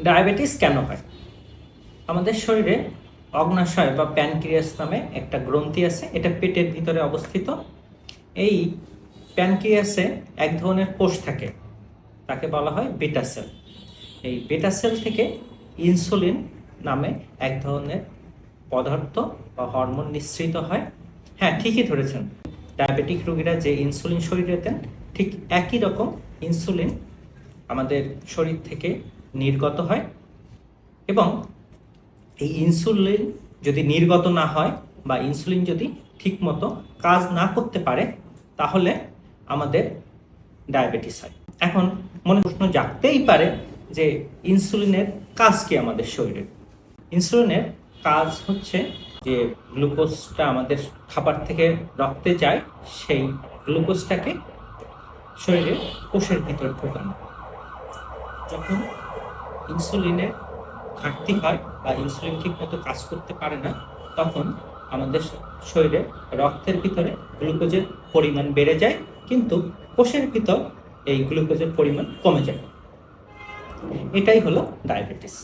Diabetes কেন হয়? আমাদের শরীরে অগ্নাশয় বা প্যানক্রিয়াস নামে একটা গ্রন্থি আছে, এটা পেটের ভিতরে অবস্থিত। এই প্যানক্রিয়াসে এক ধরনের কোষ থাকে, তাকে বলা হয় বেটা সেল। এই বেটা সেল থেকে ইনসুলিন নামে এক ধরনের পদার্থ বা হরমোন নিঃসৃত হয়। হ্যাঁ, ঠিকই ধরেছেন, ডায়াবেটিক রোগীরা যে ইনসুলিন শরীরে দেন, ঠিক একই রকম ইনসুলিন আমাদের শরীর থেকে নির্গত হয়। এবং এই ইনসুলিন যদি নির্গত না হয় বা ইনসুলিন যদি ঠিকমতো কাজ না করতে পারে, তাহলে আমাদের ডায়াবেটিস হয়। এখন মনে প্রশ্ন জাগতেই পারে যে ইনসুলিনের কাজ কি আমাদের শরীরে? ইনসুলিনের কাজ হচ্ছে যে গ্লুকোজটা আমাদের খাবার থেকে রক্তে যায়, সেই গ্লুকোজটাকে শরীরে কোষের ভিতর ঢোকানো। যখন ইনসুলিনের ঘাটতি হয় বা ইনসুলিন ঠিক মতো কাজ করতে পারে না, তখন আমাদের শরীরে রক্তের ভিতরে গ্লুকোজের পরিমাণ বেড়ে যায়, কিন্তু কোষের ভিতর এই গ্লুকোজের পরিমাণ কমে যায়। এটাই হলো ডায়াবেটিস।